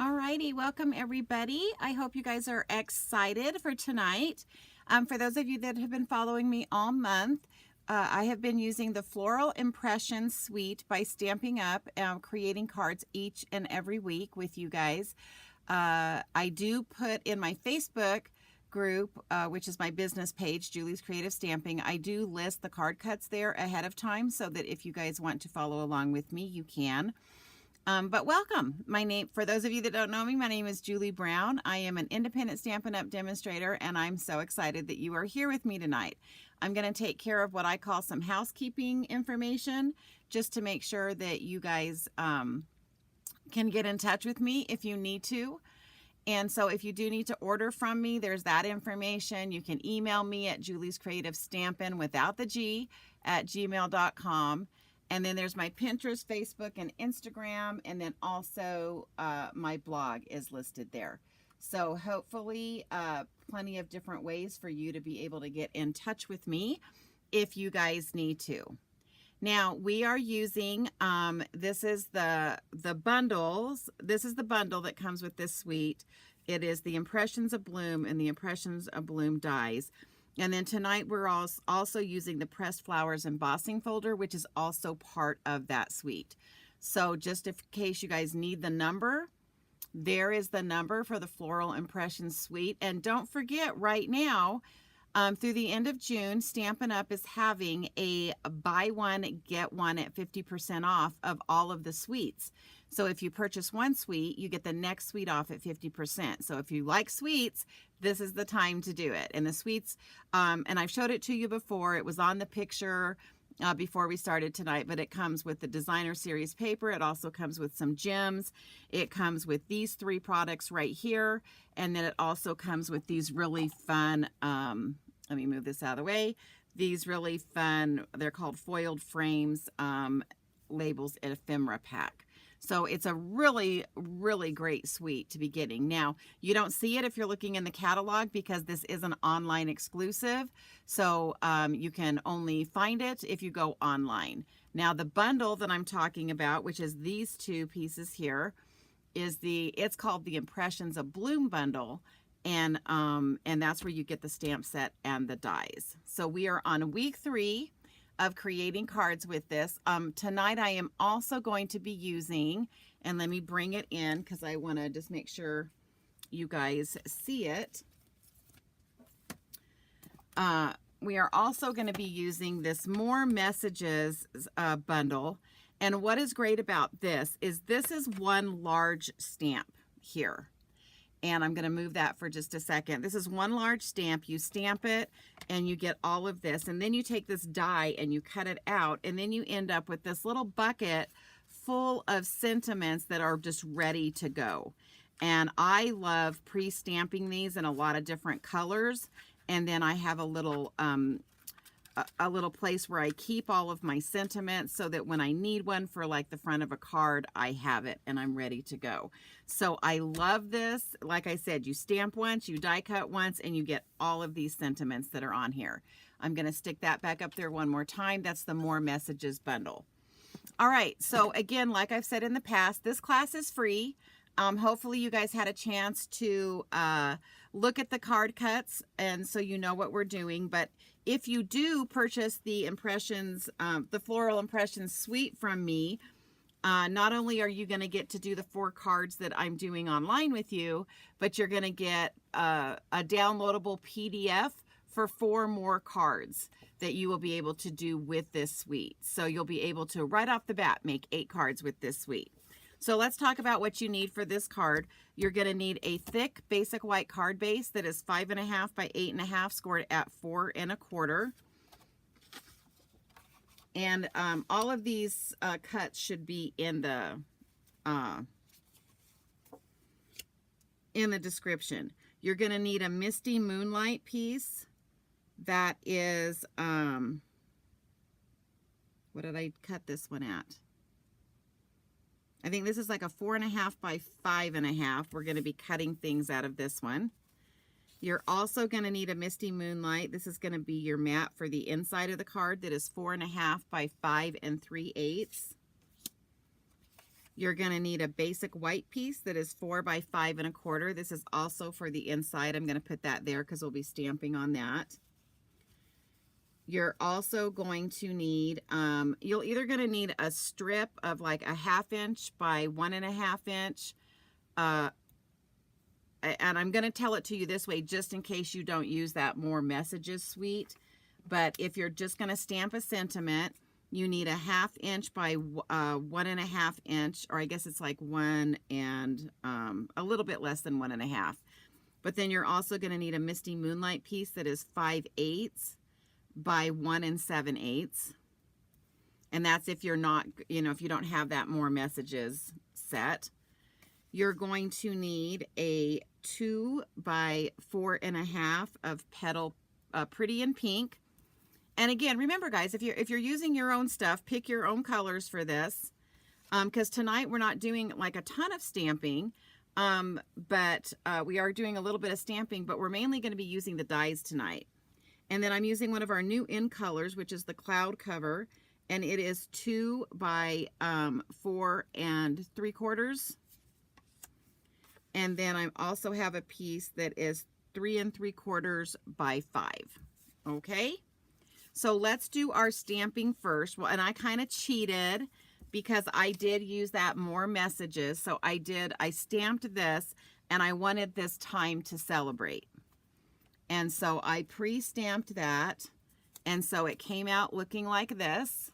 Alrighty, welcome everybody. I hope you guys are excited for tonight. For those of you that have been following me all month, I have been using the Floral Impressions suite by Stampin' Up, creating cards each and every week with you guys. I do put in my Facebook group, which is my business page, Julie's Creative Stamping, I do list the card cuts there ahead of time so that if you guys want to follow along with me, you can. But welcome. My name, for those of you that don't know me, my name is Julie Brown. I am an independent Stampin' Up! Demonstrator, and I'm so excited that you are here with me tonight. I'm going to take care of what I call some housekeeping information, just to make sure that you guys can get in touch with me if you need to. And so if you do need to order from me, there's that information. You can email me at Julie's Creative Stampin' without the G at gmail.com. And then there's my Pinterest, Facebook, and Instagram. And then also my blog is listed there. So hopefully plenty of different ways for you to be able to get in touch with me if you guys need to. Now we are using, this is the bundles. This is the bundle that comes with this suite. It is the Impressions of Bloom and the Impressions of Bloom dies. And then tonight we're also using the Pressed Flowers embossing folder, which is also part of that suite. So just in case you guys need the number, there is the number for the Floral Impressions suite. And don't forget, right now, through the end of June, Stampin' Up! Is having a buy one, get one at 50% off of all of the suites. So if you purchase one suite, you get the next suite off at 50%. So if you like suites, this is the time to do it. And the suites, and I've showed it to you before, it was on the picture before we started tonight, but it comes with the designer series paper. It also comes with some gems. It comes with these three products right here. And then it also comes with these really fun, let me move this out of the way. These really fun, they're called foiled frames, labels and ephemera pack. So it's a really, really great suite to be getting. Now, you don't see it if you're looking in the catalog because this is an online exclusive. So you can only find it if you go online. Now, the bundle that I'm talking about, which is these two pieces here, is it's called the Impressions of Bloom bundle. And that's where you get the stamp set and the dies. So we are on week 3 of creating cards with this. Tonight I am also going to be using, and let me bring it in because I want to just make sure you guys see it. We are also going to be using this More Messages bundle. And what is great about this is one large stamp here. And I'm going to move that for just a second. This is one large stamp. You stamp it and you get all of this. And then you take this die and you cut it out. And then you end up with this little bucket full of sentiments that are just ready to go. And I love pre-stamping these in a lot of different colors. And then I have a little place where I keep all of my sentiments so that when I need one for like the front of a card, I have it and I'm ready to go. So I love this. Like I said, you stamp once, you die cut once, and you get all of these sentiments that are on here. I'm going to stick that back up there one more time. That's the More Messages bundle. All right. So again, like I've said in the past, this class is free. Hopefully you guys had a chance to look at the card cuts and so you know what we're doing. But if you do purchase the Impressions, the Floral Impressions suite from me, not only are you going to get to do the 4 cards that I'm doing online with you, but you're going to get a downloadable PDF for 4 more cards that you will be able to do with this suite. So you'll be able to, right off the bat, make 8 cards with this suite. So let's talk about what you need for this card. You're going to need a thick basic white card base that is 5.5 by 8.5, scored at 4 1/4. And all of these cuts should be in the description. You're going to need a Misty Moonlight piece that is, what did I cut this one at? I think this is like a 4.5 by 5.5. We're going to be cutting things out of this one. You're also going to need a Misty Moonlight. This is going to be your mat for the inside of the card that is 4.5 by 5 3/8. You're going to need a basic white piece that is 4 by 5 1/4. This is also for the inside. I'm going to put that there because we'll be stamping on that. You're also going to need, you're either going to need a strip of like a 1/2 inch by 1.5 inch. And I'm going to tell it to you this way just in case you don't use that More Messages suite. But if you're just going to stamp a sentiment, you need a 1/2 inch by 1.5 inch, or I guess it's like 1 and a little bit less than 1.5. But then you're also going to need a Misty Moonlight piece that is 5/8 by 1 7/8. And that's if you're not, if you don't have that More Messages set. You're going to need a 2 by 4.5 of Petal Pretty in Pink. And again, remember guys, if you're using your own stuff, pick your own colors for this. Because tonight we're not doing like a ton of stamping, but we are doing a little bit of stamping, but we're mainly going to be using the dies tonight. And then I'm using one of our new in colors, which is the Cloud Cover, and it is 2 by 4 3/4. And then I also have a piece that is 3 3/4 by 5. Okay, so let's do our stamping first. Well, and I kind of cheated because I did use that More Messages. So I stamped this, and I wanted this Time to Celebrate. And so I pre-stamped that, and so it came out looking like this.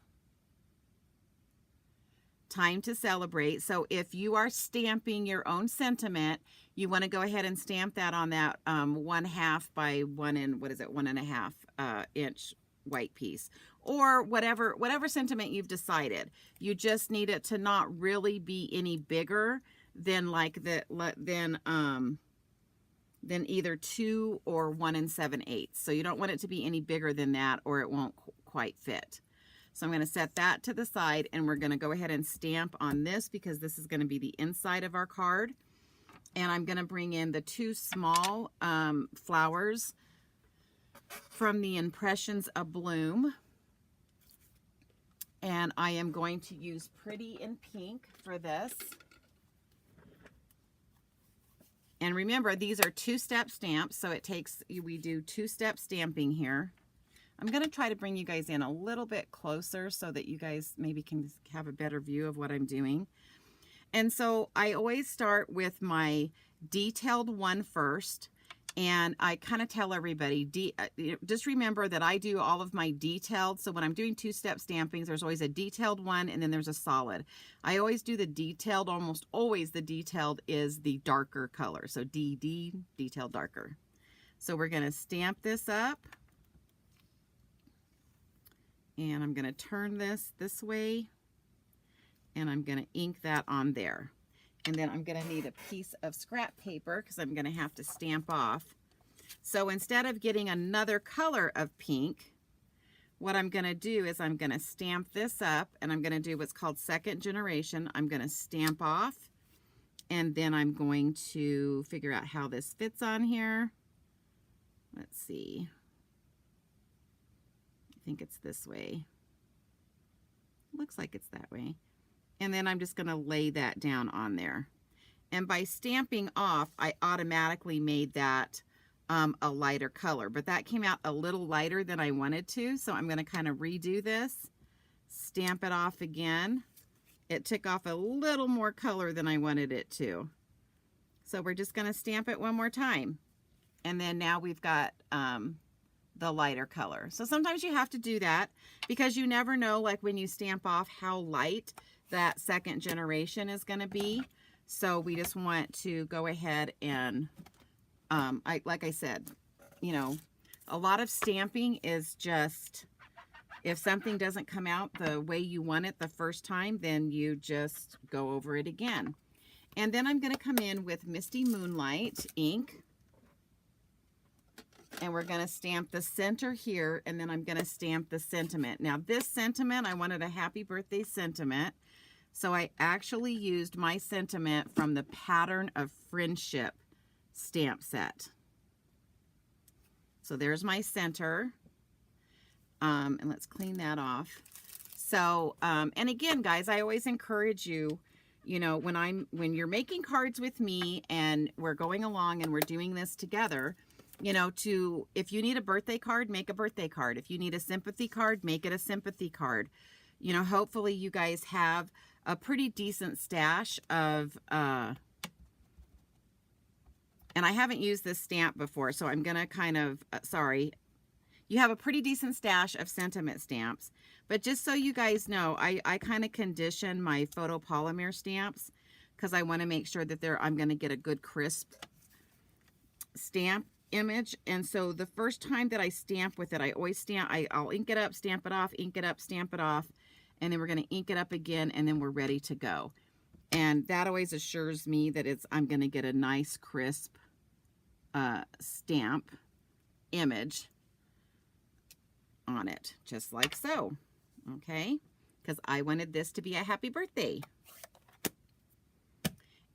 Time to Celebrate. So if you are stamping your own sentiment, you want to go ahead and stamp that on that 1/2 by 1.5 inch white piece, or whatever sentiment you've decided. You just need it to not really be any bigger than than either 2 or 1 7/8. So you don't want it to be any bigger than that, or it won't quite fit. So I'm going to set that to the side, and we're going to go ahead and stamp on this because this is going to be the inside of our card. And I'm going to bring in the 2 small flowers from the Impressions A Bloom. And I am going to use Pretty in Pink for this. And remember, these are 2-step stamps, so we do 2-step stamping here. I'm going to try to bring you guys in a little bit closer so that you guys maybe can have a better view of what I'm doing. And so I always start with my detailed one first, and I kind of tell everybody, just remember that I do all of my detailed. So when I'm doing 2-step stampings, there's always a detailed one, and then there's a solid. I always do the detailed, almost always the detailed is the darker color. So DD, detailed darker. So we're going to stamp this up. And I'm going to turn this way, and I'm going to ink that on there. And then I'm going to need a piece of scrap paper because I'm going to have to stamp off. So instead of getting another color of pink, what I'm going to do is I'm going to stamp this up, and I'm going to do what's called second generation. I'm going to stamp off, and then I'm going to figure out how this fits on here. Let's see. I think it's this way. Looks like it's that way. And then I'm just going to lay that down on there. And by stamping off, I automatically made that a lighter color, but that came out a little lighter than I wanted to. So I'm going to kind of redo this, stamp it off again. It took off a little more color than I wanted it to. So we're just going to stamp it one more time. And then now we've got the lighter color. So sometimes you have to do that because you never know, like when you stamp off, how light that second generation is going to be. So we just want to go ahead and like I said, a lot of stamping is just, if something doesn't come out the way you want it the first time, then you just go over it again. And then I'm going to come in with Misty Moonlight ink. And we're going to stamp the center here, and then I'm going to stamp the sentiment. Now this sentiment, I wanted a happy birthday sentiment. So I actually used my sentiment from the Pattern of Friendship stamp set. So there's my center. And let's clean that off. So, and again, guys, I always encourage you, you know, when you're making cards with me and we're going along and we're doing this together, you know, if you need a birthday card, make a birthday card. If you need a sympathy card, make it a sympathy card. You know, hopefully you guys have a pretty decent stash of, and I haven't used this stamp before, so I'm going to kind of, sorry. You have a pretty decent stash of sentiment stamps. But just so you guys know, I kind of condition my photopolymer stamps because I want to make sure that I'm going to get a good crisp stamp image. And so the first time that I stamp with it, I always I'll ink it up, stamp it off, ink it up, stamp it off, and then we're going to ink it up again, and then we're ready to go. And that always assures me that I'm going to get a nice crisp stamp image on it, just like so. Okay, because I wanted this to be a happy birthday.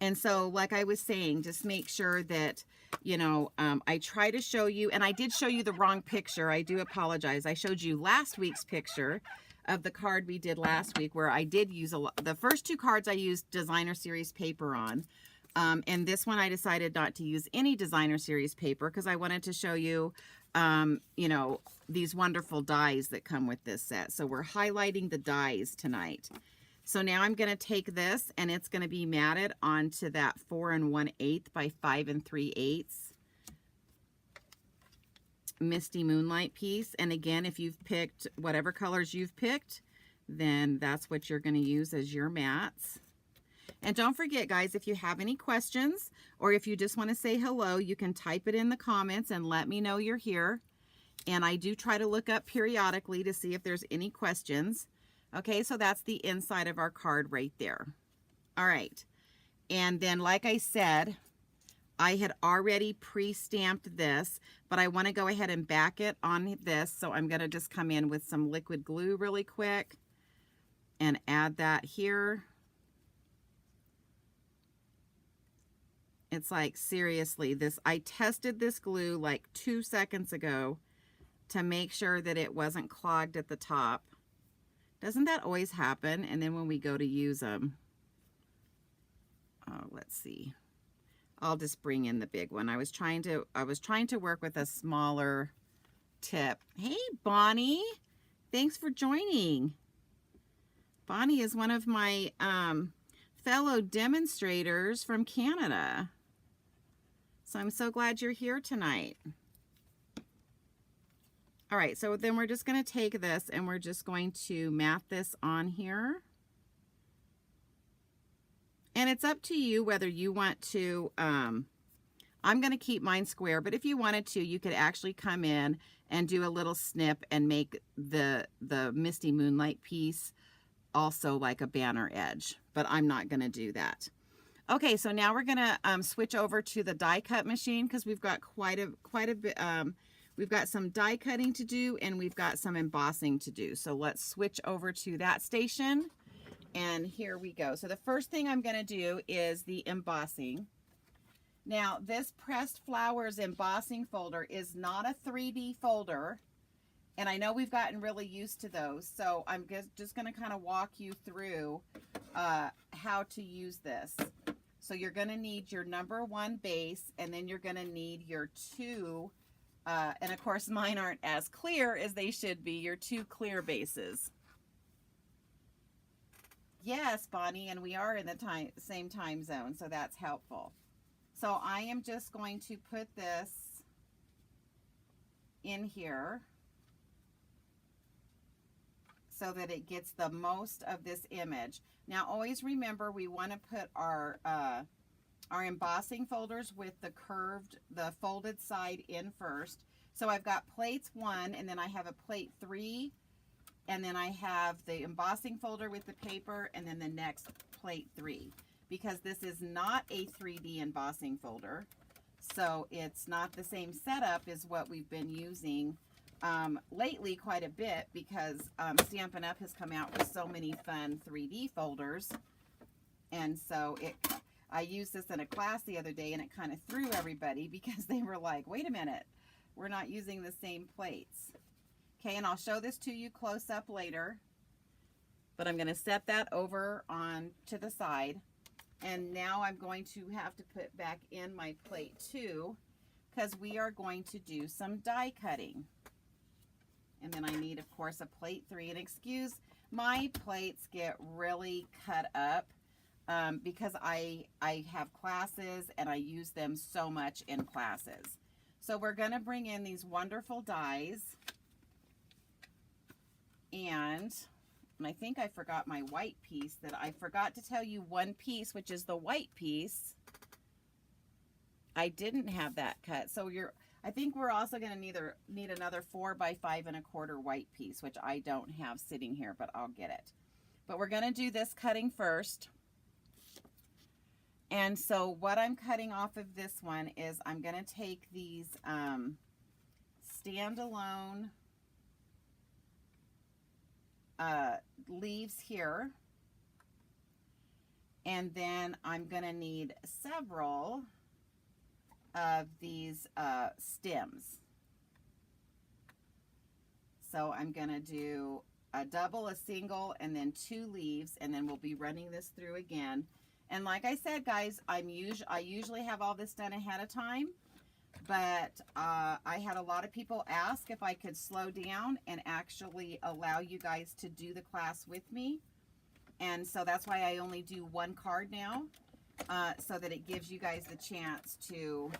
And so, like I was saying, just make sure that, you know, I try to show you, and I did show you the wrong picture. I do apologize. I showed you last week's picture of the card we did last week, where I did use the first two cards I used designer series paper on. And this one I decided not to use any designer series paper because I wanted to show you, you know, these wonderful dies that come with this set. So we're highlighting the dies tonight. So now I'm going to take this, and it's going to be matted onto that 4 1/8 by 5 3/8 Misty Moonlight piece. And again, if you've picked whatever colors you've picked, then that's what you're going to use as your mats. And don't forget, guys, if you have any questions or if you just want to say hello, you can type it in the comments and let me know you're here. And I do try to look up periodically to see if there's any questions. Okay, so that's the inside of our card right there. All right. And then, like I said, I had already pre-stamped this, but I want to go ahead and back it on this. So I'm going to just come in with some liquid glue really quick and add that here. It's like, seriously, I tested this glue like 2 seconds ago to make sure that it wasn't clogged at the top. Doesn't that always happen? And then when we go to use them, oh, let's see. I'll just bring in the big one. I was trying to work with a smaller tip. Hey, Bonnie, thanks for joining. Bonnie is one of my fellow demonstrators from Canada. So I'm so glad you're here tonight. All right, so then we're just going to take this and we're just going to mat this on here. And it's up to you whether you want to, I'm going to keep mine square, but if you wanted to, you could actually come in and do a little snip and make the Misty Moonlight piece also like a banner edge, but I'm not going to do that. Okay, so now we're going to switch over to the die cut machine because we've got quite a bit, we've got some die cutting to do and we've got some embossing to do. So let's switch over to that station. And here we go. So the first thing I'm going to do is the embossing. Now, this Pressed Flowers embossing folder is not a 3D folder. And I know we've gotten really used to those. So I'm just going to kind of walk you through how to use this. So you're going to need your #1 base, and then you're going to need your 2, and of course mine aren't as clear as they should be, your 2 clear bases. Yes, Bonnie, and we are in the same time zone, so that's helpful. So I am just going to put this in here so that it gets the most of this image. Now, always remember we want to put our embossing folders with the folded side in first. So I've got plates 1, and then I have a plate 3. And then I have the embossing folder with the paper, and then the next plate 3, because this is not a 3D embossing folder. So it's not the same setup as what we've been using lately quite a bit, because Stampin' Up! Has come out with so many fun 3D folders. And so I used this in a class the other day, and it kind of threw everybody because they were like, wait a minute, we're not using the same plates. Okay, and I'll show this to you close up later, but I'm going to set that over on to the side. And now I'm going to have to put back in my plate 2 because we are going to do some die cutting. And then I need, of course, a plate 3. And excuse, my plates get really cut up because I have classes and I use them so much in classes. So we're going to bring in these wonderful dies. And I think I forgot my white piece, that I forgot to tell you one piece, which is the white piece. I didn't have that cut. So I think we're also going to need another 4 by 5 1/4 white piece, which I don't have sitting here, but I'll get it. But we're going to do this cutting first. And so what I'm cutting off of this one is I'm going to take these standalone leaves here, and then I'm going to need several of these stems. So I'm going to do a double, a single, and then 2 leaves, and then we'll be running this through again. And like I said, guys, I usually have all this done ahead of time, but I had a lot of people ask if I could slow down and actually allow you guys to do the class with me. And so that's why I only do 1 card now, so that it gives you guys the chance to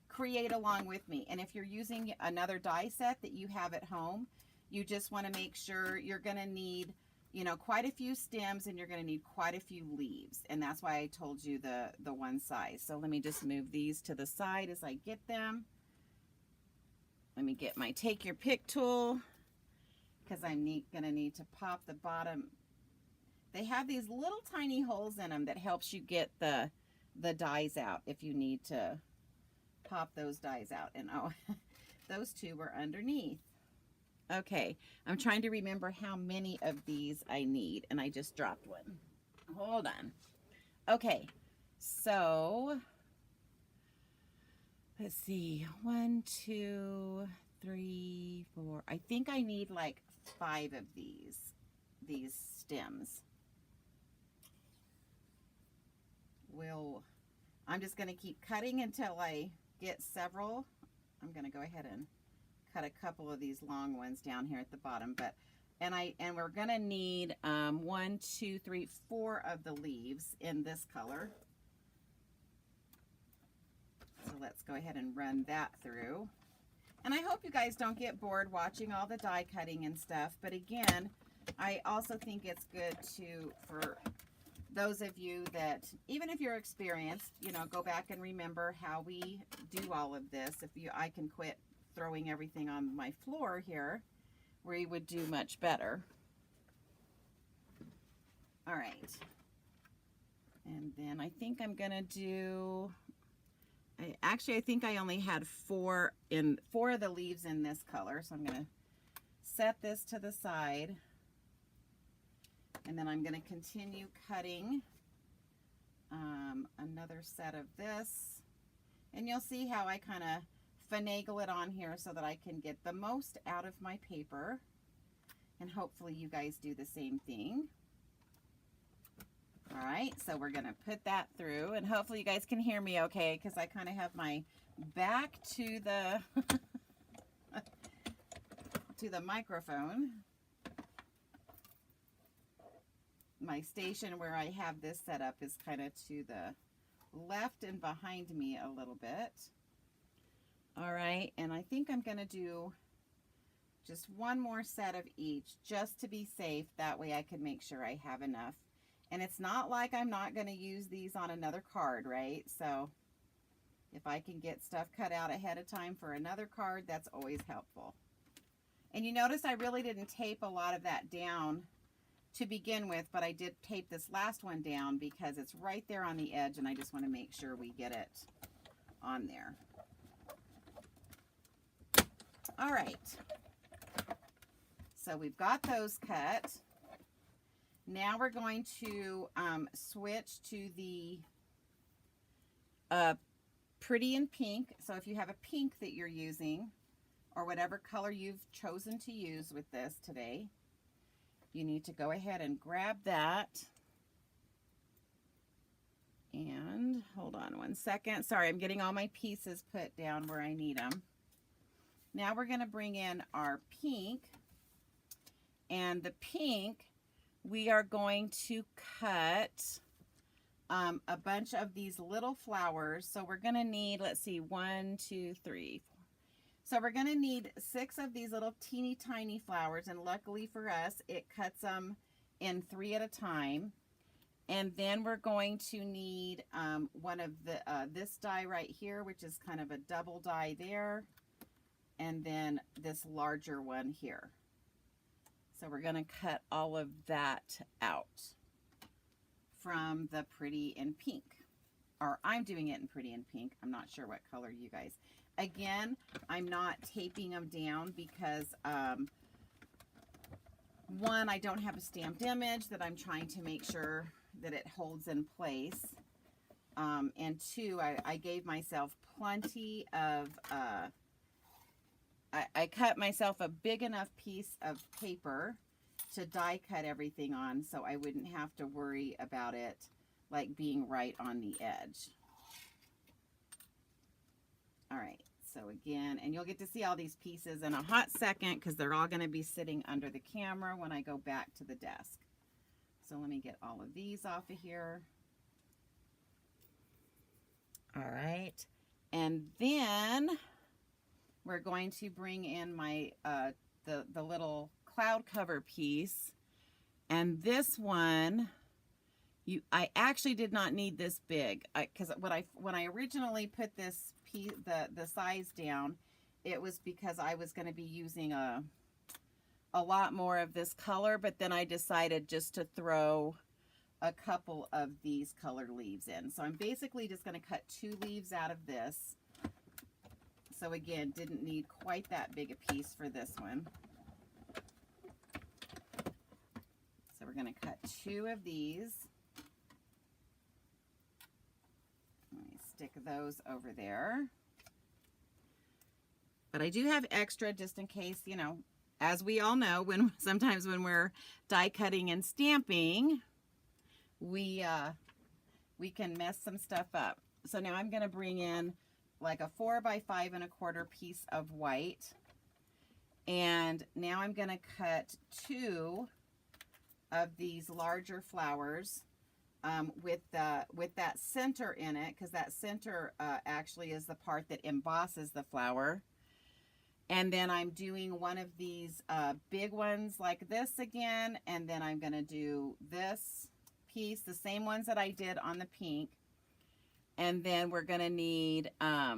create along with me. And if you're using another die set that you have at home, you just want to make sure you're going to need, you know, quite a few stems, and you're going to need quite a few leaves. And that's why I told you the one size. So let me just move these to the side as I get them. Let me get my take your pick tool, because I'm going to need to pop the bottom. They have these little tiny holes in them that helps you get the dies out if you need to pop those dies out. And oh, those 2 were underneath. Okay, I'm trying to remember how many of these I need, and I just dropped one. Hold on. Okay, so let's see. 1, 2, 3, 4. I think I need like 5 of these stems. I'm just going to keep cutting until I get several. I'm going to go ahead and cut a couple of these long ones down here at the bottom, and we're going to need 1, 2, 3, 4 of the leaves in this color. So let's go ahead and run that through. And I hope you guys don't get bored watching all the die cutting and stuff, but again, I also think it's good for those of you that, even if you're experienced, you know, go back and remember how we do all of this. I can quit throwing everything on my floor here, we would do much better. All right. And then I think I'm going to do, I think I only had 4 of the leaves in this color. So I'm going to set this to the side. And then I'm going to continue cutting another set of this. And you'll see how I kind of finagle it on here so that I can get the most out of my paper. And hopefully you guys do the same thing. All right, so we're going to put that through. And hopefully you guys can hear me okay, because I kind of have my back to the, to the microphone. My station where I have this set up is kind of to the left and behind me a little bit. All right, and I think I'm going to do just 1 more set of each just to be safe. That way I can make sure I have enough. And it's not like I'm not going to use these on another card, right? So if I can get stuff cut out ahead of time for another card, that's always helpful. And you notice I really didn't tape a lot of that down to begin with, but I did tape this last one down because it's right there on the edge, and I just want to make sure we get it on there. All right, so we've got those cut. Now we're going to switch to the Pretty in Pink. So if you have a pink that you're using, or whatever color you've chosen to use with this today, you need to go ahead and grab that. And hold on one second. Sorry, I'm getting all my pieces put down where I need them. Now we're going to bring in our pink. And the pink, we are going to cut a bunch of these little flowers. So we're going to need, let's see, 1, 2, 3, 4. So we're going to need 6 of these little teeny tiny flowers. And luckily for us, it cuts them in 3 at a time. And then we're going to need one of the this die right here, which is kind of a double die there. And then this larger one here. So we're going to cut all of that out from the Pretty in Pink. Or I'm doing it in Pretty in Pink. I'm not sure what color you guys. Again, I'm not taping them down because one, I don't have a stamped image that I'm trying to make sure that it holds in place. And 2, I gave myself plenty of, I cut myself a big enough piece of paper to die cut everything on so I wouldn't have to worry about it like being right on the edge. All right, so again, and you'll get to see all these pieces in a hot second because they're all going to be sitting under the camera when I go back to the desk. So let me get all of these off of here. All right, and then we're going to bring in my the little cloud cover piece, and this one, I actually did not need this big because when I originally put this piece, the size down, it was because I was going to be using a lot more of this color, but then I decided just to throw a couple of these colored leaves in. So I'm basically just going to cut 2 leaves out of this. So again, didn't need quite that big a piece for this one. So we're going to cut 2 of these. Let me stick those over there. But I do have extra just in case, you know, as we all know, sometimes when we're die cutting and stamping, we can mess some stuff up. So now I'm going to bring in like a 4 by 5 1/4 piece of white, and now I'm going to cut 2 of these larger flowers with that center in it, because that center actually is the part that embosses the flower. And then I'm doing one of these big ones like this again, and then I'm going to do this piece, the same ones that I did on the pink. And then we're going to need a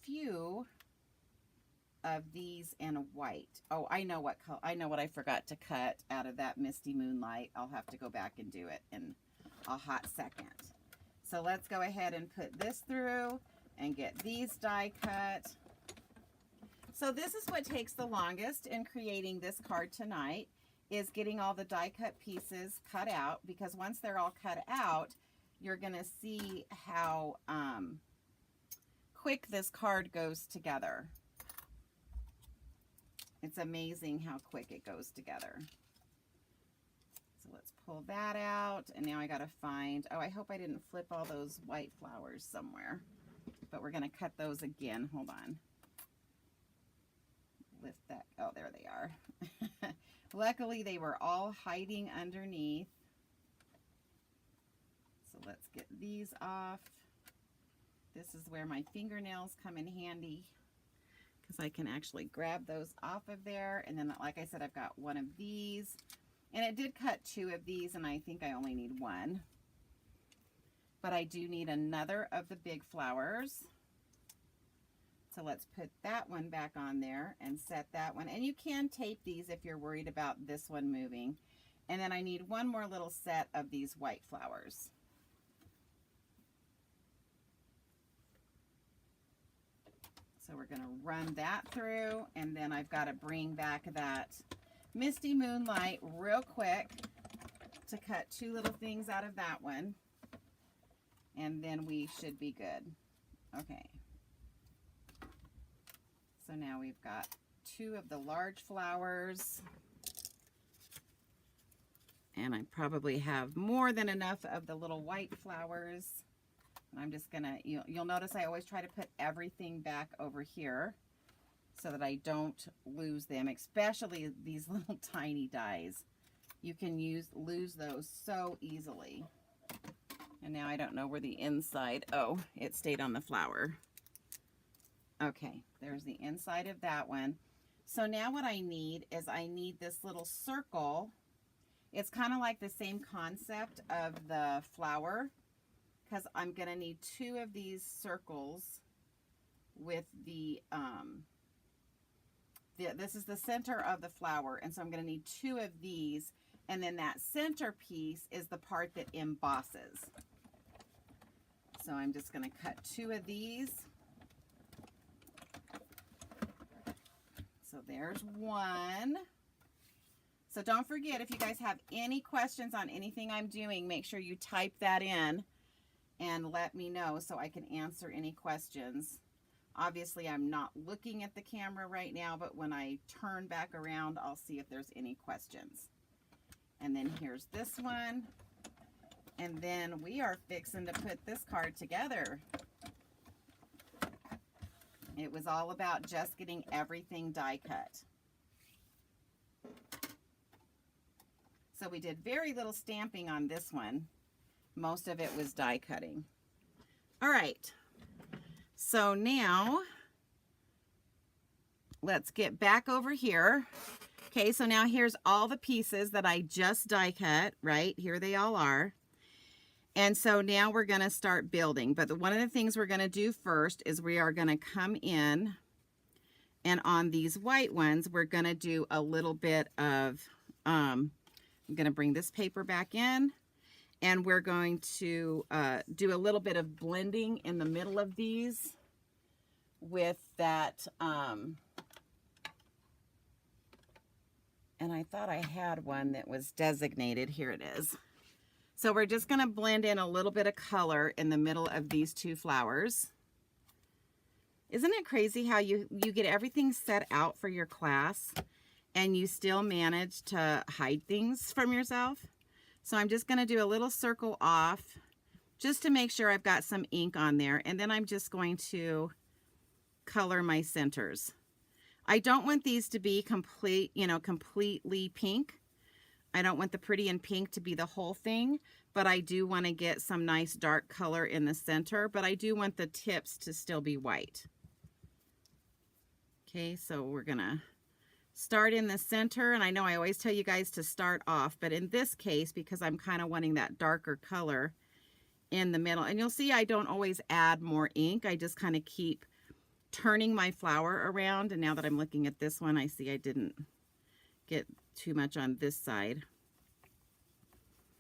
few of these in white. Oh, I know what color. I know what I forgot to cut out of that Misty Moonlight. I'll have to go back and do it in a hot second. So let's go ahead and put this through and get these die cut. So this is what takes the longest in creating this card tonight, is getting all the die cut pieces cut out, because once they're all cut out, you're going to see how quick this card goes together. It's amazing how quick it goes together. So let's pull that out, and now I got to find, oh, I hope I didn't flip all those white flowers somewhere, but we're going to cut those again. Hold on. Lift that, oh, there they are. Luckily, they were all hiding underneath. So let's get these off. This is where my fingernails come in handy, because I can actually grab those off of there. And then, like I said, I've got one of these. And it did cut 2 of these, and I think I only need 1. But I do need another of the big flowers. So let's put that one back on there and set that one. And you can tape these if you're worried about this one moving. And then I need one more little set of these white flowers. So we're going to run that through, and then I've got to bring back that Misty Moonlight real quick to cut 2 little things out of that one. And then we should be good. Okay. So now we've got 2 of the large flowers, and I'm probably have more than enough of the little white flowers. I'm just gonna, you'll notice I always try to put everything back over here so that I don't lose them, especially these little tiny dies. You can lose those so easily. And now I don't know where the inside, oh, it stayed on the flower. Okay, there's the inside of that one. So now what I need is I need this little circle. It's kind of like the same concept of the flower, because I'm going to need 2 of these circles with this is the center of the flower, and so I'm going to need 2 of these, and then that center piece is the part that embosses. So I'm just going to cut 2 of these. So there's one. So don't forget, if you guys have any questions on anything I'm doing, make sure you type that in and let me know so I can answer any questions. Obviously, I'm not looking at the camera right now, but when I turn back around, I'll see if there's any questions. And then here's this one. And then we are fixing to put this card together. It was all about just getting everything die cut. So we did very little stamping on this one. Most of it was die cutting. All right. So now let's get back over here. Okay, so now here's all the pieces that I just die cut, right? Here they all are. And so now we're going to start building. But one of the things we're going to do first is we are going to come in, and on these white ones, we're going to do a little bit of, I'm going to bring this paper back in, and we're going to do a little bit of blending in the middle of these with that, and I thought I had one that was designated. Here it is. So we're just going to blend in a little bit of color in the middle of these 2 flowers. Isn't it crazy how you get everything set out for your class and you still manage to hide things from yourself? So I'm just going to do a little circle off just to make sure I've got some ink on there. And then I'm just going to color my centers. I don't want these to be completely pink. I don't want the pretty and pink to be the whole thing, but I do want to get some nice dark color in the center, but I do want the tips to still be white. Okay, so we're going to start in the center, and I know I always tell you guys to start off, but in this case, because I'm kind of wanting that darker color in the middle, and you'll see I don't always add more ink. I just kind of keep turning my flower around, and now that I'm looking at this one, I see I didn't get too much on this side.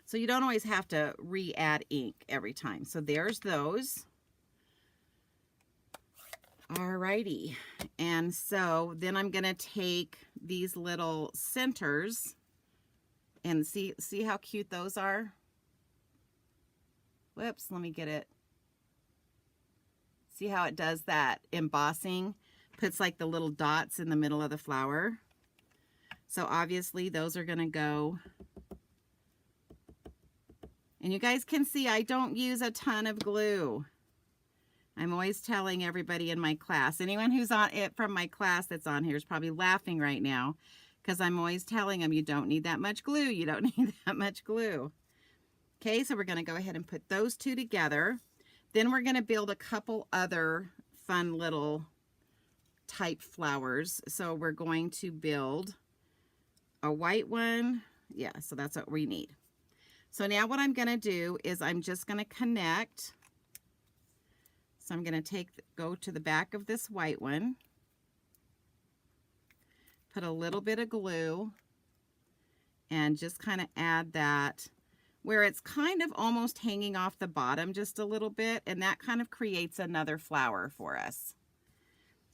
So you don't always have to re-add ink every time. So there's those. Alrighty. And so then I'm going to take these little centers and see how cute those are. Whoops, let me get it. See how it does that embossing? Puts like the little dots in the middle of the flower. So obviously those are going to go. And you guys can see I don't use a ton of glue. I'm always telling everybody in my class, anyone who's on it from my class that's on here is probably laughing right now, because I'm always telling them you don't need that much glue. You don't need that much glue. Okay, so we're going to go ahead and put those 2 together. Then we're going to build a couple other fun little type flowers. So we're going to build a white one. Yeah, so that's what we need. So now what I'm going to do is I'm just going to connect. So I'm going to go to the back of this white one, put a little bit of glue, and just kind of add that where it's kind of almost hanging off the bottom just a little bit, and that kind of creates another flower for us.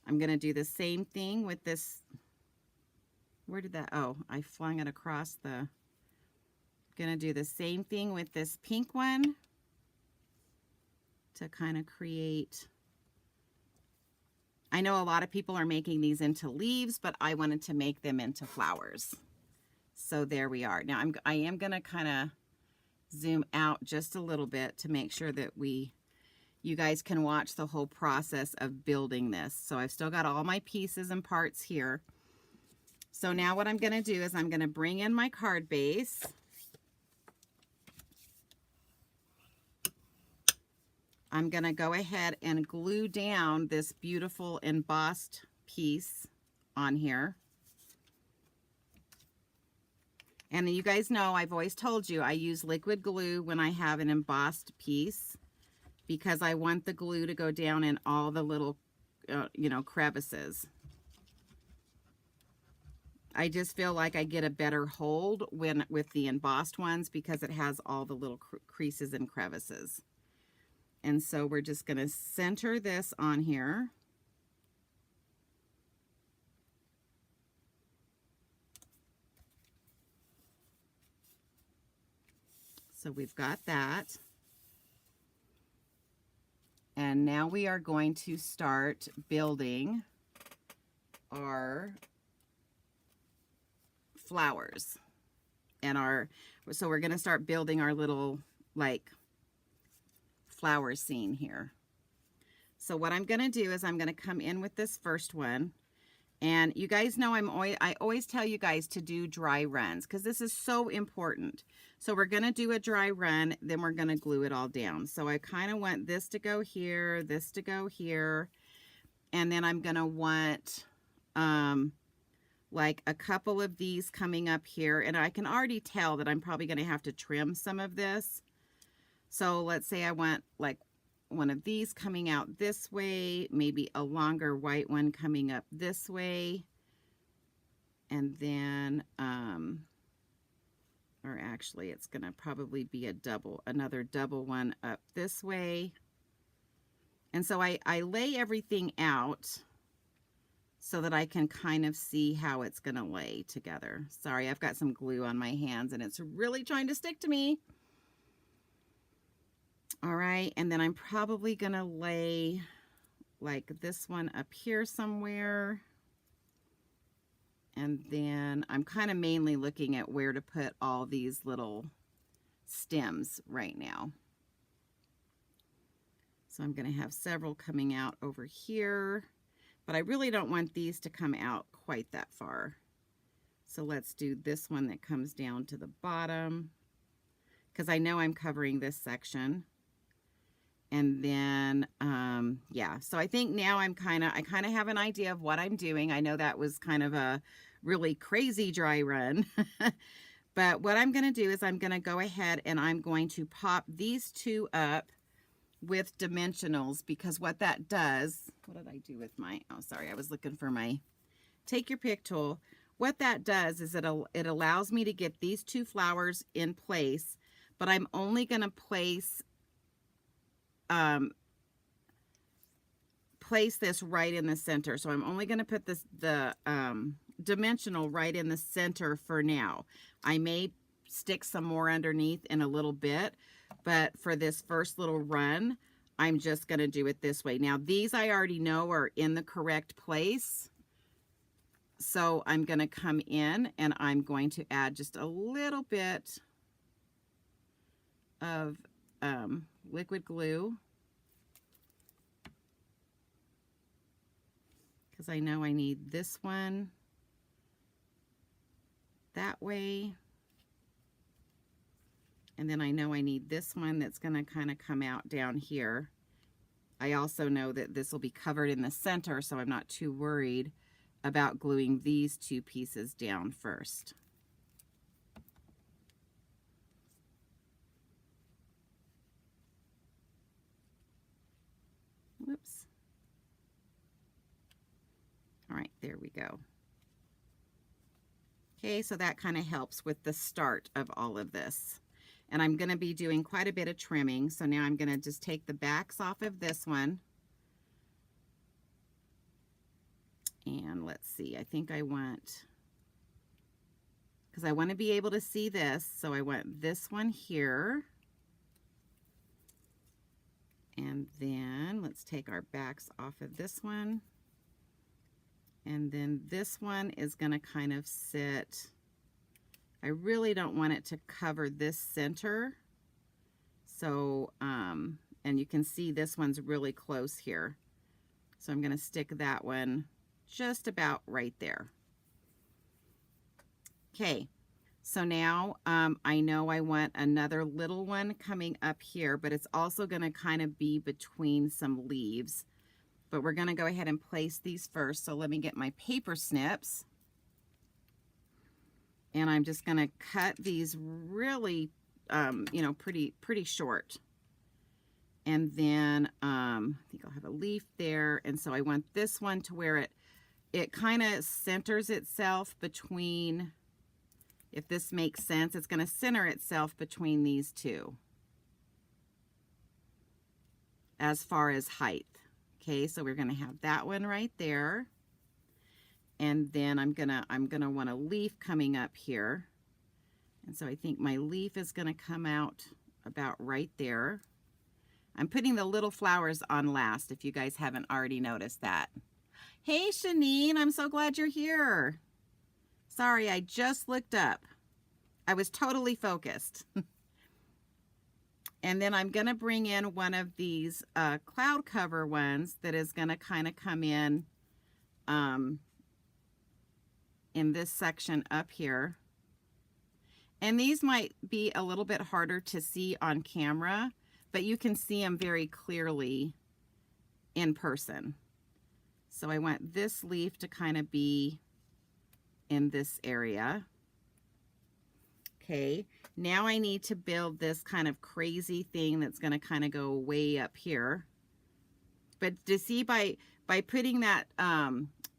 I'm going to do the same thing with this. Where did that, oh, I flung it across the, going to do the same thing with this pink one to kind of create, I know a lot of people are making these into leaves, but I wanted to make them into flowers. So there we are. Now I am going to kind of zoom out just a little bit to make sure that you guys can watch the whole process of building this. So I've still got all my pieces and parts here. So now what I'm going to do is I'm going to bring in my card base. I'm going to go ahead and glue down this beautiful embossed piece on here. And you guys know, I've always told you, I use liquid glue when I have an embossed piece because I want the glue to go down in all the little, you know, crevices. I just feel like I get a better hold with the embossed ones because it has all the little creases and crevices. And so we're just going to center this on here. So we've got that. And now we are going to start building our flowers. And so we're going to start building our little like flower scene here. So what I'm going to do is I'm going to come in with this first one. And you guys know I always tell you guys to do dry runs because this is so important. So we're going to do a dry run, then we're going to glue it all down. So I kind of want this to go here, this to go here, and then I'm going to want like a couple of these coming up here. And I can already tell that I'm probably going to have to trim some of this. So let's say I want like one of these coming out this way, maybe a longer white one coming up this way, and then or actually it's gonna probably be another double one up this way. And so I lay everything out so that I can kind of see how it's gonna lay together. Sorry, I've got some glue on my hands and it's really trying to stick to me. All right, and then I'm probably gonna lay like this one up here somewhere. And then I'm kind of mainly looking at where to put all these little stems right now. So I'm gonna have several coming out over here, but I really don't want these to come out quite that far. So let's do this one that comes down to the bottom because I know I'm covering this section. And then, yeah, so I think now I kind of have an idea of what I'm doing. I know that was kind of a really crazy dry run, but what I'm going to do is I'm going to go ahead and I'm going to pop these two up with dimensionals because what that does, what did I do with my, oh, sorry, I was looking for my take your pick tool. What that does is it allows me to get these two flowers in place, but I'm only going to place this right in the center. So I'm only going to put the dimensional right in the center for now. I may stick some more underneath in a little bit, but for this first little run, I'm just going to do it this way. Now these I already know are in the correct place. So I'm going to come in and I'm going to add just a little bit of liquid glue because I know I need this one that way, and then I know I need this one that's going to kind of come out down here. I also know that this will be covered in the center, so I'm not too worried about gluing these two pieces down first. Whoops. All right, there we go. Okay, so that kind of helps with the start of all of this. And I'm going to be doing quite a bit of trimming, so now I'm going to just take the backs off of this one. And let's see, I think I want, because I want to be able to see this, so I want this one here. And then let's take our backs off of this one. And then this one is going to kind of sit I really don't want it to cover this center. So, and you can see this one's really close here. So I'm going to stick that one just about right there. Okay, so now I know I want another little one coming up here, but it's also going to kind of be between some leaves. But we're going to go ahead and place these first. So let me get my paper snips. And I'm just going to cut these really, you know, pretty short. And then I think I'll have a leaf there. And so I want this one to where it kind of centers itself between, if this makes sense, it's going to center itself between these two as far as height. Okay, so we're going to have that one right there. And then I'm gonna want a leaf coming up here. And so I think my leaf is gonna come out about right there. I'm putting the little flowers on last, if you guys haven't already noticed that. Hey Shanine, I'm so glad you're here. Sorry, I just looked up. I was totally focused. And then I'm gonna bring in one of these cloud cover ones that is gonna kind of come in this section up here. And these might be a little bit harder to see on camera, but you can see them very clearly in person. So I want this leaf to kind of be in this area. Okay, now I need to build this kind of crazy thing that's going to kind of go way up here. But to see by putting that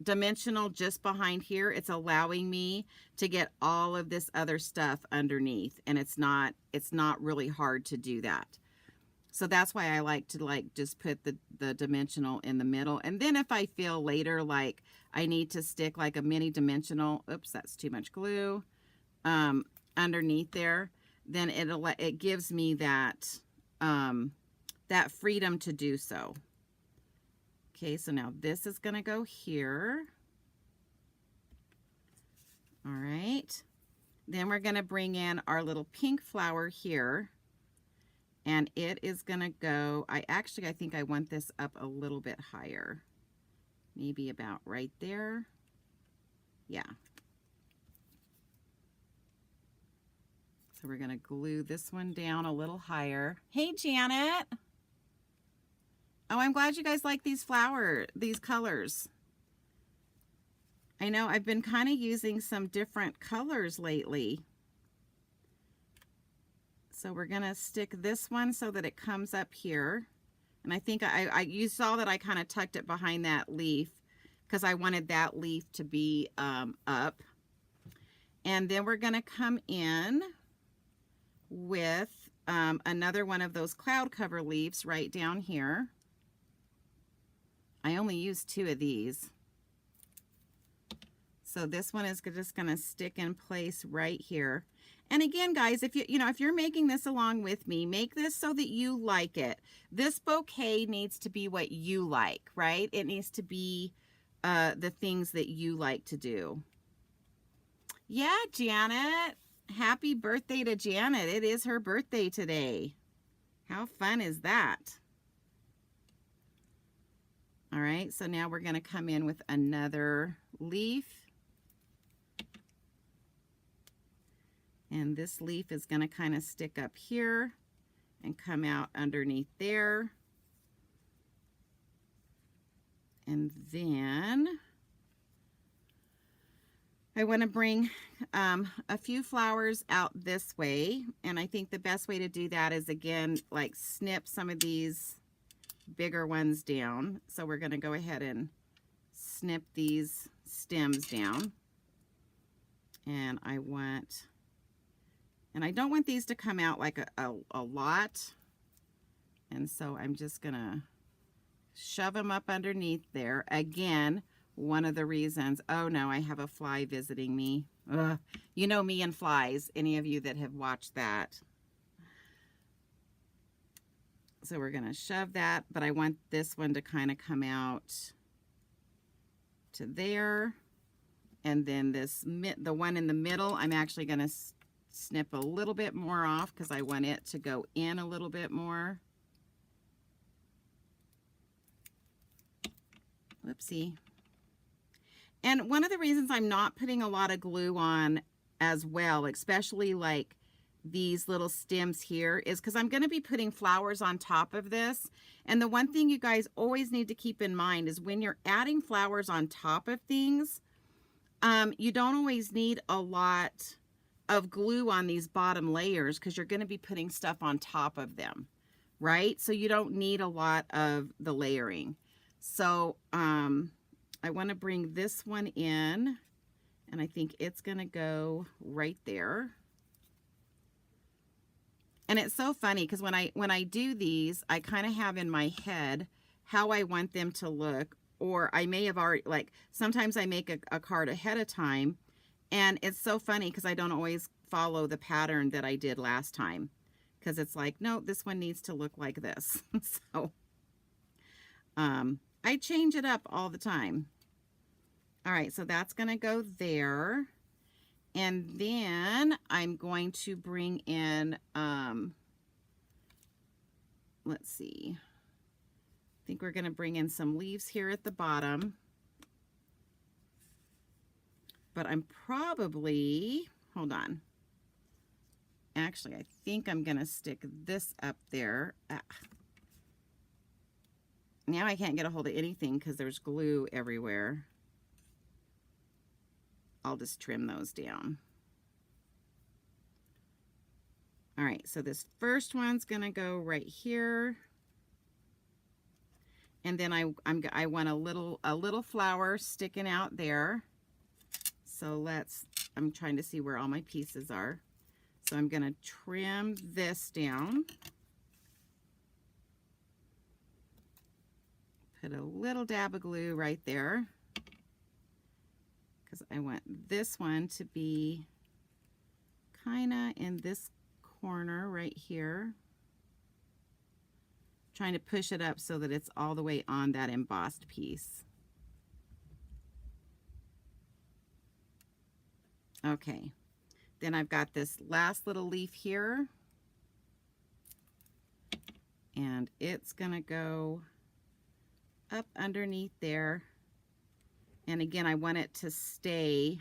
dimensional just behind here, it's allowing me to get all of this other stuff underneath, and it's not really hard to do that. So that's why I like to just put the dimensional in the middle. And then if I feel later like I need to stick like a mini dimensional, oops, that's too much glue, underneath there, then it gives me that that freedom to do so. Okay, so now this is going to go here. All right. Then we're going to bring in our little pink flower here. And it is going to go, I think I want this up a little bit higher. Maybe about right there. Yeah. So we're going to glue this one down a little higher. Hey, Janet. Oh, I'm glad you guys like these colors. I know I've been kind of using some different colors lately. So we're going to stick this one so that it comes up here. And I think you saw that I kind of tucked it behind that leaf because I wanted that leaf to be up. And then we're going to come in with another one of those cloud cover leaves right down here. I only used 2 of these. So this one is just going to stick in place right here. And again, guys, if you're making this along with me, make this so that you like it. This bouquet needs to be what you like, right? It needs to be the things that you like to do. Yeah, Janet. Happy birthday to Janet. It is her birthday today. How fun is that? All right, so now we're going to come in with another leaf. And this leaf is going to kind of stick up here and come out underneath there. And then I want to bring a few flowers out this way. And I think the best way to do that is, again, like snip some of these bigger ones down. So we're going to go ahead and snip these stems down. And I don't want these to come out like a lot. And so I'm just going to shove them up underneath there. Again, one of the reasons, oh no, I have a fly visiting me. Ugh. You know me and flies, any of you that have watched that. So we're going to shove that, but I want this one to kind of come out to there. And then the one in the middle, I'm actually going to snip a little bit more off because I want it to go in a little bit more. Whoopsie. And one of the reasons I'm not putting a lot of glue on as well, especially like these little stems here, is because I'm going to be putting flowers on top of this. And the one thing you guys always need to keep in mind is when you're adding flowers on top of things, you don't always need a lot of glue on these bottom layers because you're going to be putting stuff on top of them, right? So you don't need a lot of the layering. So I want to bring this one in, and I think it's going to go right there. And it's so funny because when I do these, I kind of have in my head how I want them to look, or I may have already, like, sometimes I make a card ahead of time, and it's so funny because I don't always follow the pattern that I did last time, because it's like, no, this one needs to look like this. So I change it up all the time. All right, so that's going to go there. And then I'm going to bring in, let's see, I think we're going to bring in some leaves here at the bottom. But I'm probably, hold on. Actually, I think I'm going to stick this up there. Now I can't get a hold of anything because there's glue everywhere. I'll just trim those down. All right, so this first one's gonna go right here. And then I want a little flower sticking out there. So I'm trying to see where all my pieces are. So I'm gonna trim this down. Put a little dab of glue right there, because I want this one to be kind of in this corner right here. Trying to push it up so that it's all the way on that embossed piece. Okay, then I've got this last little leaf here, and it's gonna go up underneath there. And again, I want it to stay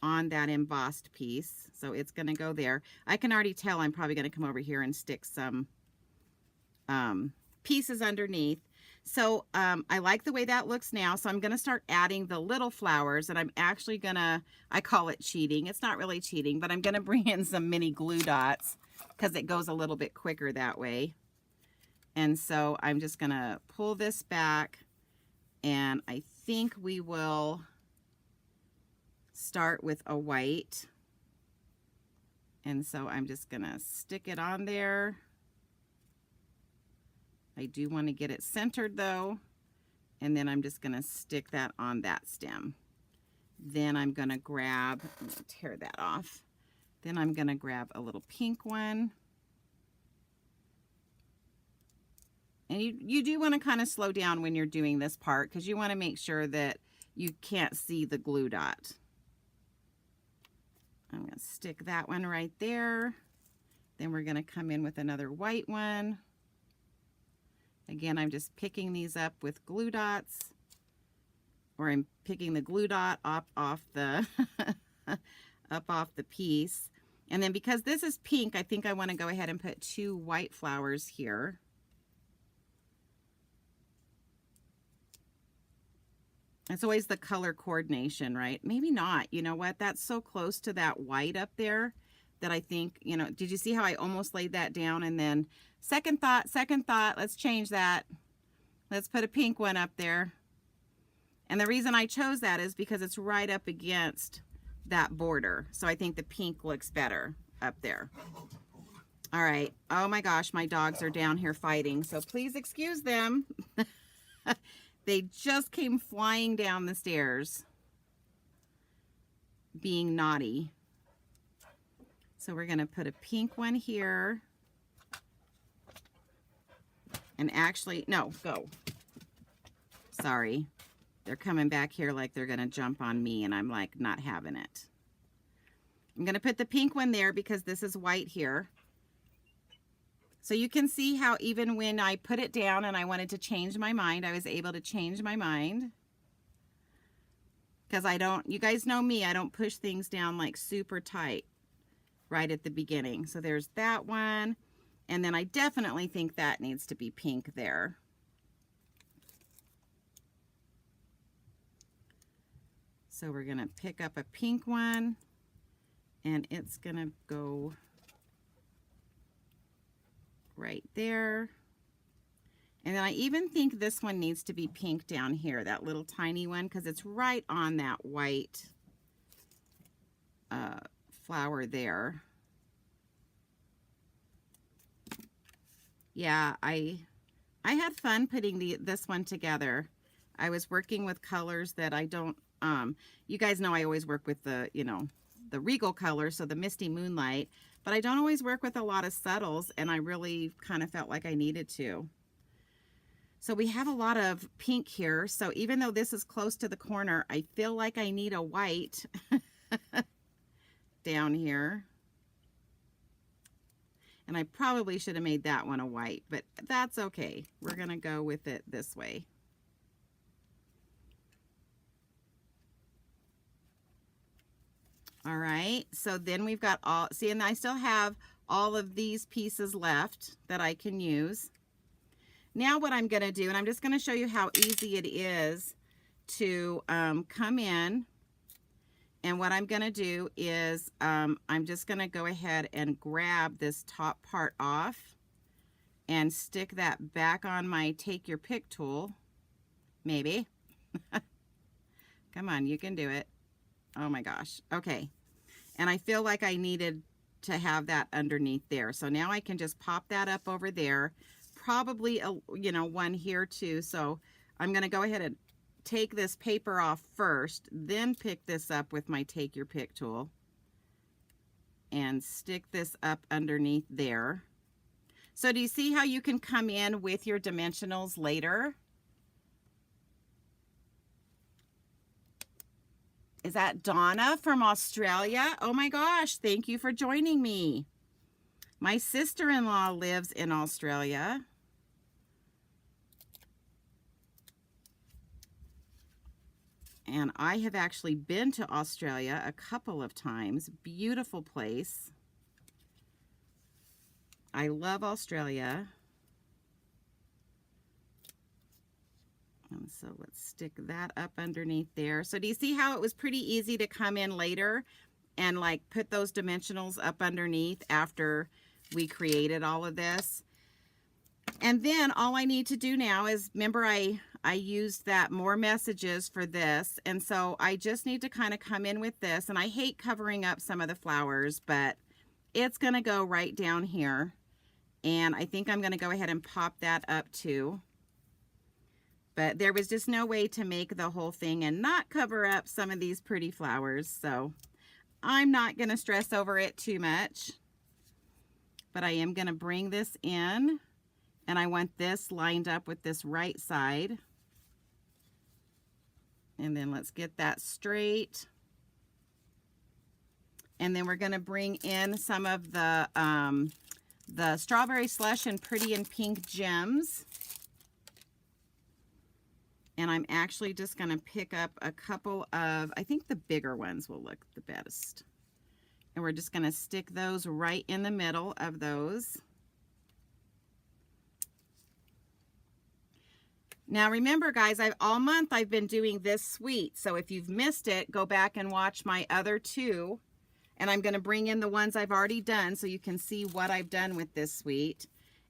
on that embossed piece. So it's going to go there. I can already tell I'm probably going to come over here and stick some pieces underneath. So I like the way that looks now. So I'm going to start adding the little flowers, and I'm actually going to, I call it cheating. It's not really cheating, but I'm going to bring in some mini glue dots because it goes a little bit quicker that way. And so I'm just going to pull this back, and I think we will start with a white. And so I'm just going to stick it on there. I do want to get it centered though. And then I'm just going to stick that on that stem. Then I'm going to grab, I'm going to tear that off. Then I'm going to grab a little pink one. And you do want to kind of slow down when you're doing this part, because you want to make sure that you can't see the glue dot. I'm going to stick that one right there. Then we're going to come in with another white one. Again, I'm just picking these up with glue dots, or I'm picking the glue dot up off the up off the piece. And then because this is pink, I think I want to go ahead and put 2 white flowers here. It's always the color coordination, right? Maybe not. You know what? That's so close to that white up there that I think, you know, did you see how I almost laid that down? And then second thought, let's change that. Let's put a pink one up there. And the reason I chose that is because it's right up against that border. So I think the pink looks better up there. All right. Oh my gosh, my dogs are down here fighting, so please excuse them. They just came flying down the stairs, being naughty. So we're going to put a pink one here. And actually, no, go. Sorry. They're coming back here like they're going to jump on me, and I'm like not having it. I'm going to put the pink one there because this is white here. So you can see how even when I put it down and I wanted to change my mind, I was able to change my mind. Because I don't, you guys know me, I don't push things down like super tight right at the beginning. So there's that one. And then I definitely think that needs to be pink there. So we're going to pick up a pink one, and it's going to go right there. And then I even think this one needs to be pink down here, that little tiny one, because it's right on that white flower there. Yeah, I had fun putting this one together. I was working with colors that I don't, you guys know I always work with the, you know, the Regal colors, so the Misty Moonlight, but I don't always work with a lot of subtles, and I really kind of felt like I needed to. So we have a lot of pink here, so even though this is close to the corner, I feel like I need a white down here. And I probably should have made that one a white, but that's okay. We're going to go with it this way. All right, so then we've got all, see, and I still have all of these pieces left that I can use. Now what I'm going to do, and I'm just going to show you how easy it is to come in. And what I'm going to do is I'm just going to go ahead and grab this top part off and stick that back on my take your pick tool. Maybe. Come on, you can do it. Oh my gosh. Okay. And I feel like I needed to have that underneath there. So now I can just pop that up over there. Probably a, you know, one here too. So I'm going to go ahead and take this paper off first, then pick this up with my take your pick tool and stick this up underneath there. So do you see how you can come in with your dimensionals later? Is that Donna from Australia? Oh my gosh, thank you for joining me. My sister-in-law lives in Australia. And I have actually been to Australia a couple of times. Beautiful place. I love Australia. And so let's stick that up underneath there. So do you see how it was pretty easy to come in later and like put those dimensionals up underneath after we created all of this? And then all I need to do now is, remember I used that more messages for this. And so I just need to kind of come in with this. And I hate covering up some of the flowers, but it's going to go right down here. And I think I'm going to go ahead and pop that up too. But there was just no way to make the whole thing and not cover up some of these pretty flowers. So I'm not going to stress over it too much. But I am going to bring this in. And I want this lined up with this right side. And then let's get that straight. And then we're going to bring in some of the Strawberry Slush and Pretty in Pink gems. And I'm actually just going to pick up a couple of, I think the bigger ones will look the best. And we're just going to stick those right in the middle of those. Now remember guys, all month I've been doing this suite. So if you've missed it, go back and watch my other two. And I'm going to bring in the ones I've already done so you can see what I've done with this suite.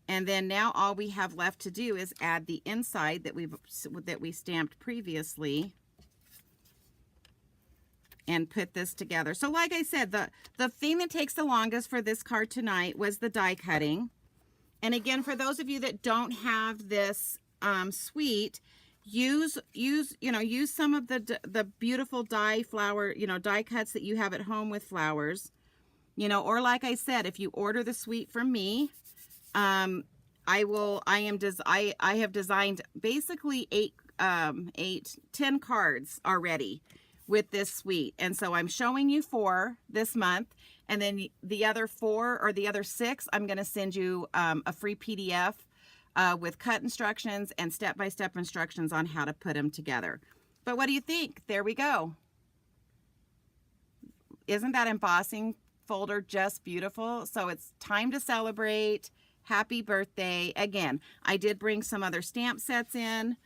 And then now all we have left to do is add the inside that we stamped previously and put this together. So like I said, the thing that takes the longest for this card tonight was the die cutting. And again, for those of you that don't have this suite, use some of the beautiful die flower, die cuts that you have at home with flowers, or like I said, if you order the suite from me, I have designed basically 10 cards already with this suite. And so I'm showing you 4 this month. And then the other 4 or the other 6, I'm going to send you a free PDF with cut instructions and step-by-step instructions on how to put them together. But what do you think? There we go. Isn't that embossing folder just beautiful? So it's time to celebrate. Happy birthday. Again, I did bring some other stamp sets in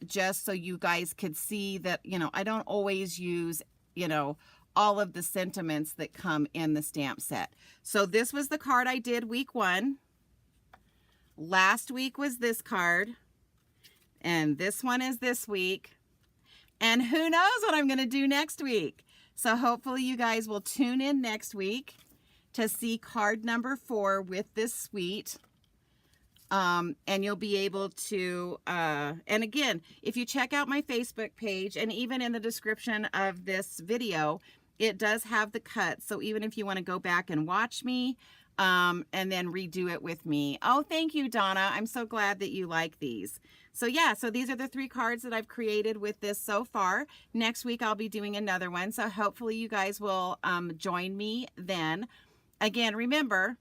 just so you guys could see that, you know, I don't always use, you know, all of the sentiments that come in the stamp set. So this was the card I did week 1. Last week was this card. And this one is this week. And who knows what I'm going to do next week. So hopefully you guys will tune in next week to see card number 4 with this suite. And you'll be able to, and again, if you check out my Facebook page, and even in the description of this video, it does have the cut. So even if you want to go back and watch me, and then redo it with me. Oh, thank you, Donna. I'm so glad that you like these. So yeah, so these are the 3 cards that I've created with this so far. Next week, I'll be doing another one. So hopefully you guys will join me then. Again, remember,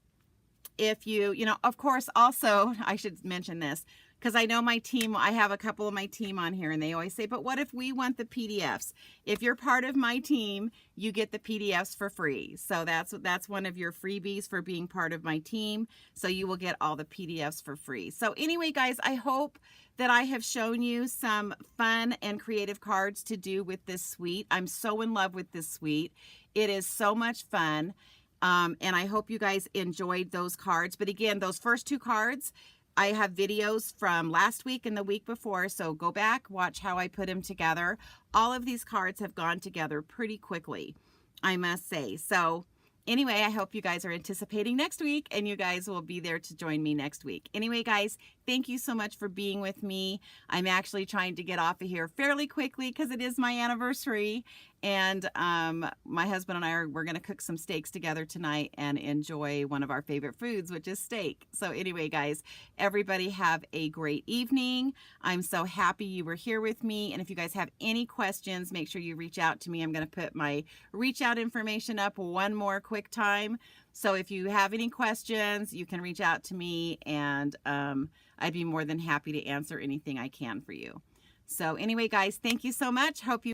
if you know, of course, also, I should mention this, because I know my team, I have a couple of my team on here, and they always say, but what if we want the PDFs? If you're part of my team, you get the PDFs for free. So that's one of your freebies for being part of my team. So you will get all the PDFs for free. So anyway, guys, I hope that I have shown you some fun and creative cards to do with this suite. I'm so in love with this suite. It is so much fun. And I hope you guys enjoyed those cards. But again, those first 2 cards, I have videos from last week and the week before, so go back, watch how I put them together. All of these cards have gone together pretty quickly, I must say. So anyway, I hope you guys are anticipating next week, and you guys will be there to join me next week. Anyway, guys, thank you so much for being with me. I'm actually trying to get off of here fairly quickly because it is my anniversary. And my husband and we're going to cook some steaks together tonight and enjoy one of our favorite foods, which is steak. So anyway, guys, everybody have a great evening. I'm so happy you were here with me. And if you guys have any questions, make sure you reach out to me. I'm going to put my reach out information up one more quick time. So if you have any questions, you can reach out to me, and I'd be more than happy to answer anything I can for you. So anyway, guys, thank you so much. Hope you